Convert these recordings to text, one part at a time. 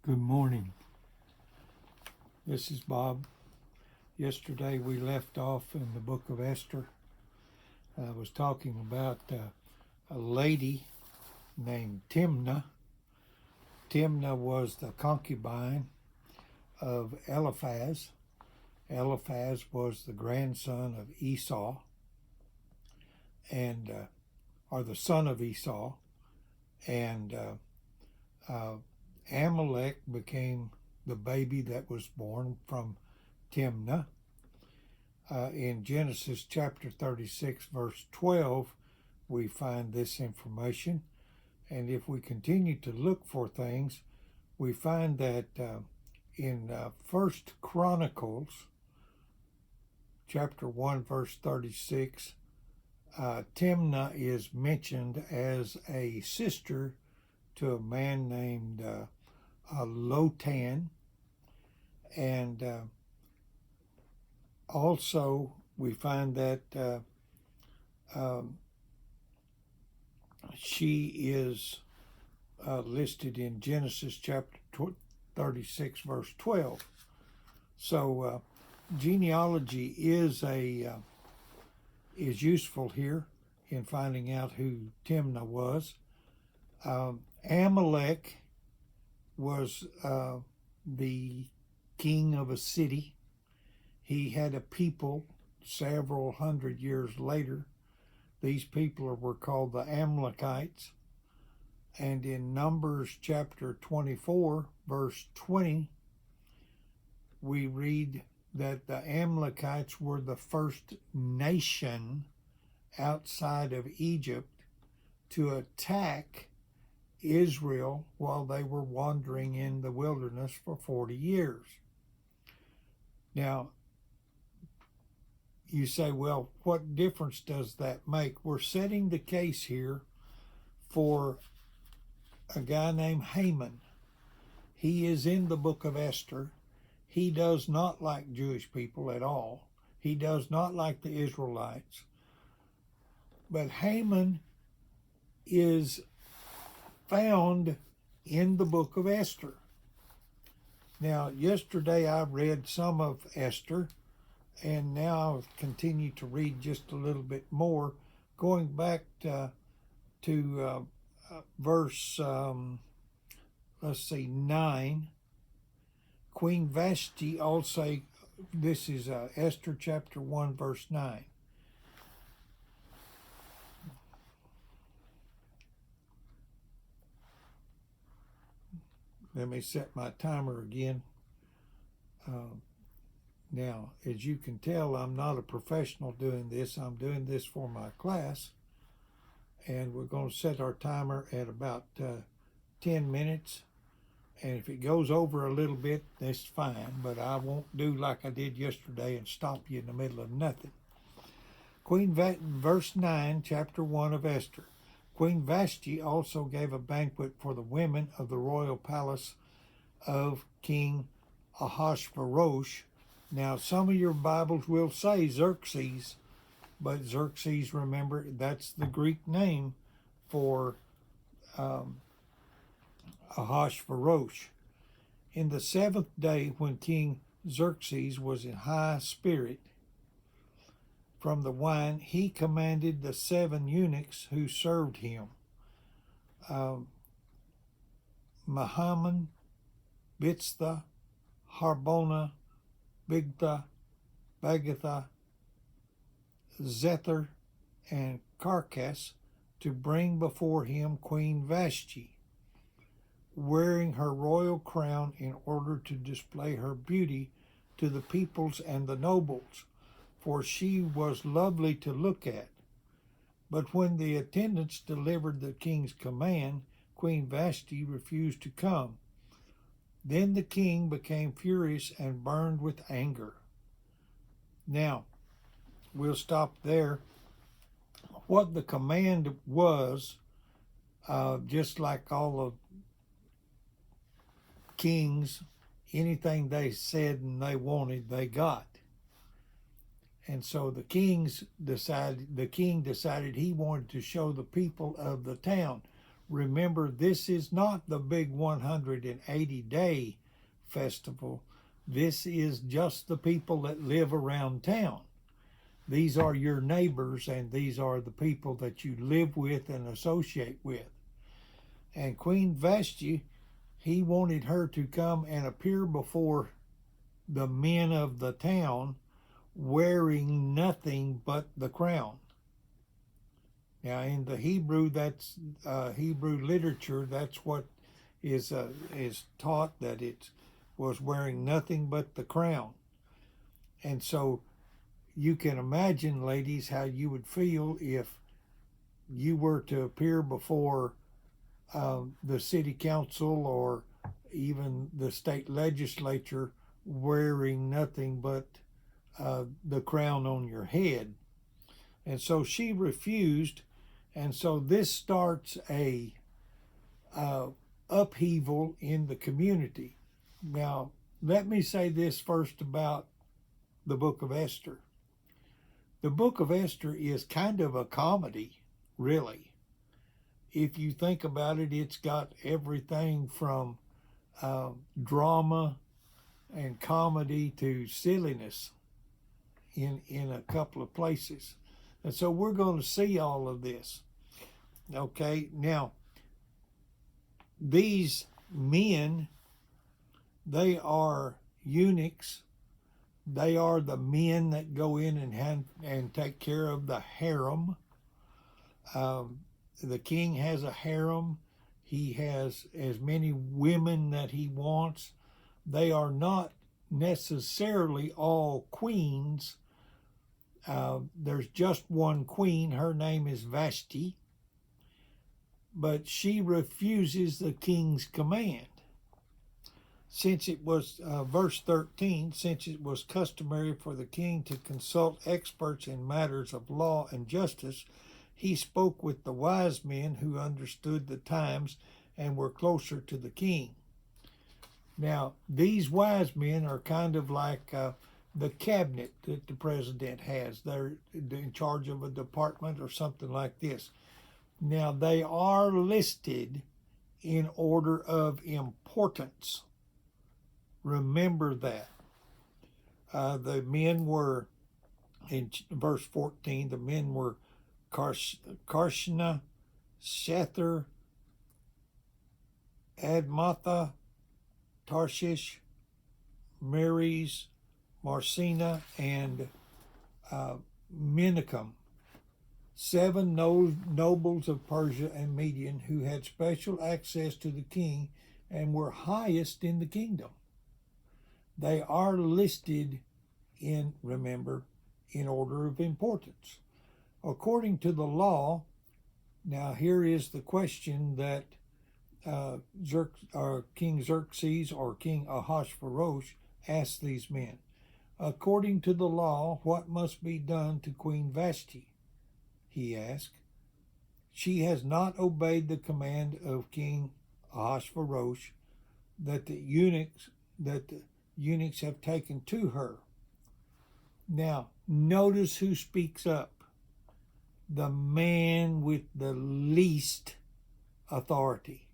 Good morning. This is Bob. Yesterday we left off in the book of Esther. I was talking about a lady named Timnah. Timnah was the concubine of Eliphaz. Eliphaz was the grandson of Esau, or the son of Esau, and Amalek became the baby that was born from Timnah. In Genesis chapter 36, verse 12, we find this information. And if we continue to look for things, we find that in 1 Chronicles chapter 1, verse 36, Timnah is mentioned as a sister to a man named Lotan, and also we find that she is listed in Genesis chapter 36, verse 12. So genealogy is useful here in finding out who Timnah was. Amalek was the king of a city. He had a people several hundred years later. These people were called the Amalekites. And in Numbers chapter 24, verse 20, we read that the Amalekites were the first nation outside of Egypt to attack Israel while they were wandering in the wilderness for 40 years. Now, you say, well, what difference does that make? We're setting the case here for a guy named Haman. He is in the book of Esther. He does not like Jewish people at all. He does not like the Israelites. But Haman is found in the book of Esther. Now, yesterday I read some of Esther, and now I'll continue to read just a little bit more, going back to verse, 9. Queen Vashti also, this is Esther chapter 1, verse 9. Let me set my timer again. Now, as you can tell, I'm not a professional doing this. I'm doing this for my class. And we're going to set our timer at about 10 minutes. And if it goes over a little bit, that's fine. But I won't do like I did yesterday and stop you in the middle of nothing. Verse 9, chapter 1 of Esther. Queen Vashti also gave a banquet for the women of the royal palace of King Ahasuerus. Now, some of your Bibles will say Xerxes, but Xerxes, remember, that's the Greek name for Ahasuerus. In the 7th day, when King Xerxes was in high spirit from the wine, he commanded the 7 eunuchs who served him, Mahaman, Bitztha, Harbona, Bigtha, Bagatha, Zethar, and Carcass, to bring before him Queen Vashti, wearing her royal crown, in order to display her beauty to the peoples and the nobles, for she was lovely to look at. But when the attendants delivered the king's command, Queen Vashti refused to come. Then the king became furious and burned with anger. Now, we'll stop there. What the command was, just like all the kings, anything they said and they wanted, they got. And so the king decided he wanted to show the people of the town, Remember, this is not the big 180-day festival. This is just the people that live around town. These are your neighbors, and these are the people that you live with and associate with. And Queen Vashti, he wanted her to come and appear before the men of the town wearing nothing but the crown. Now, in the Hebrew, that's Hebrew literature. That's what is taught, that it was wearing nothing but the crown. And so, you can imagine, ladies, how you would feel if you were to appear before the city council or even the state legislature wearing nothing but the crown on your head. And so she refused, and so this starts a upheaval in the community. Now, let me say this first about the book of Esther. The book of Esther is kind of a comedy, really. If you think about it, it's got everything from drama and comedy to silliness in a couple of places. And so we're going to see all of this. Okay, now, these men, they are eunuchs. They are the men that go in and take care of the harem. The king has a harem. He has as many women that he wants. They are not necessarily all queens. There's just one queen. Her name is Vashti. But she refuses the king's command. Since it was, verse 13, since it was customary for the king to consult experts in matters of law and justice, he spoke with the wise men who understood the times and were closer to the king. Now, these wise men are kind of like the cabinet that the president has. They're in charge of a department or something like this. Now, they are listed in order of importance. Remember that. The men were, in verse 14, the men were Karshna, Shether, Admatha, Tarshish, Meres, Marsina, and Menachem, 7 nobles of Persia and Median who had special access to the king and were highest in the kingdom. They are listed in, remember, in order of importance. According to the law, now here is the question that King Xerxes or King Ahasuerus asked these men. According to the law, what must be done to Queen Vashti? He asked. She has not obeyed the command of King Ahasuerus that the eunuchs have taken to her. Now, notice who speaks up. The man with the least authority.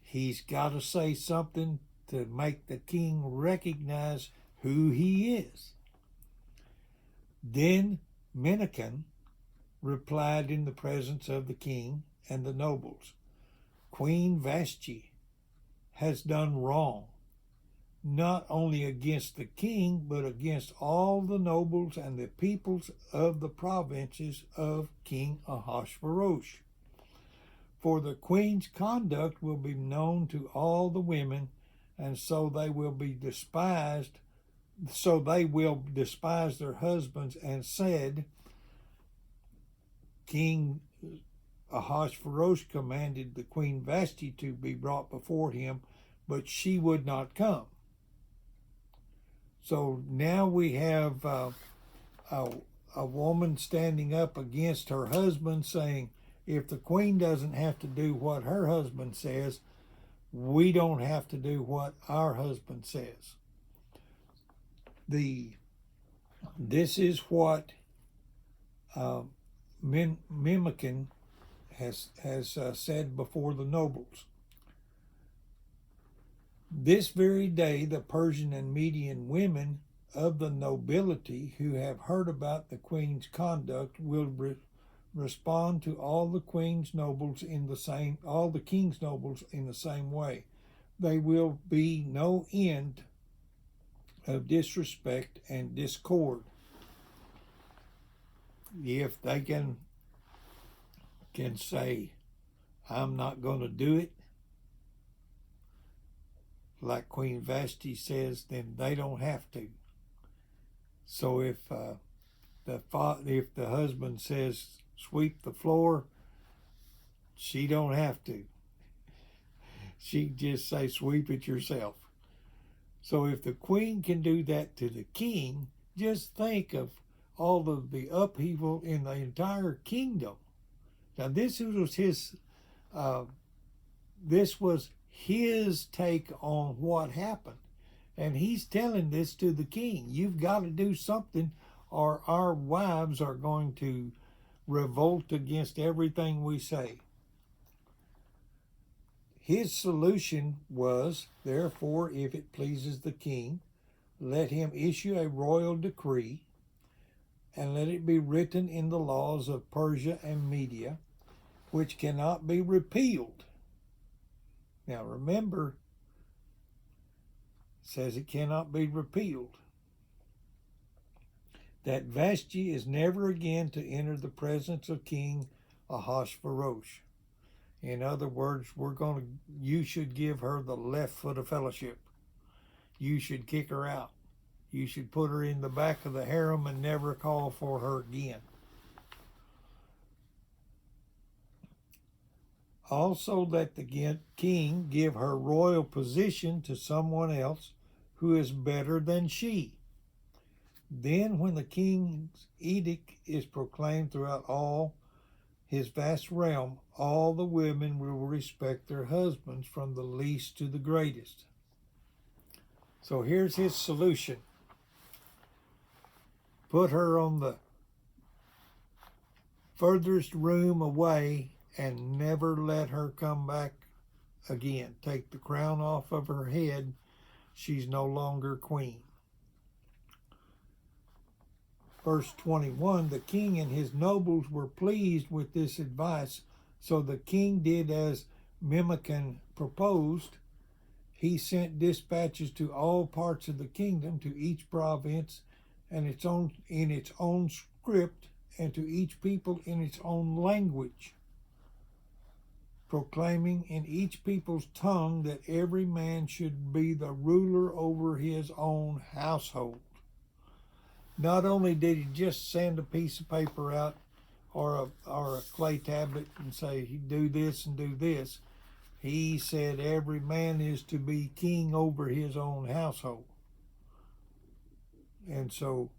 He's got to say something to make the king recognize who he is. Then Menachem replied in the presence of the king and the nobles, Queen Vashti has done wrong, not only against the king, but against all the nobles and the peoples of the provinces of King Ahasuerus. For the queen's conduct will be known to all the women, and so they will despise their husbands, and said, King Ahasuerus commanded the Queen Vashti to be brought before him, but she would not come. So now we have a woman standing up against her husband saying, if the queen doesn't have to do what her husband says, we don't have to do what our husband says. This is what Menachem has said before the nobles. This very day, the Persian and Median women of the nobility who have heard about the queen's conduct will respond to all the king's nobles in the same way. There will be no end of disrespect and discord. If they can say, I'm not going to do it, like Queen Vashti says, then they don't have to. So if the husband says sweep the floor, she don't have to. She just say sweep it yourself. So if the queen can do that to the king, just think of all of the upheaval in the entire kingdom. Now this was his take on what happened. And he's telling this to the king. You've got to do something or our wives are going to revolt against everything we say. His solution was, therefore, if it pleases the king, let him issue a royal decree and let it be written in the laws of Persia and Media, which cannot be repealed. Now remember, it says it cannot be repealed, that Vashti is never again to enter the presence of King Ahasuerus. In other words, you should give her the left foot of fellowship. You should kick her out. You should put her in the back of the harem and never call for her again. Also, that the king give her royal position to someone else who is better than she. Then, when the king's edict is proclaimed throughout all his vast realm, all the women will respect their husbands from the least to the greatest. So here's his solution. Put her on the furthest room away and never let her come back again. Take the crown off of her head. She's no longer queen. Verse 21, the king and his nobles were pleased with this advice, so the king did as Memucan proposed. He sent dispatches to all parts of the kingdom, to each province and in its own script, and to each people in its own language, proclaiming in each people's tongue that every man should be the ruler over his own household. Not only did he just send a piece of paper out or a clay tablet and say, do this and do this, he said every man is to be king over his own household. And so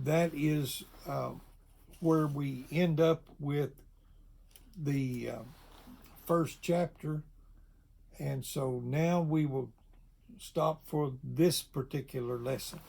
that is where we end up with the first chapter. And so now we will stop for this particular lesson.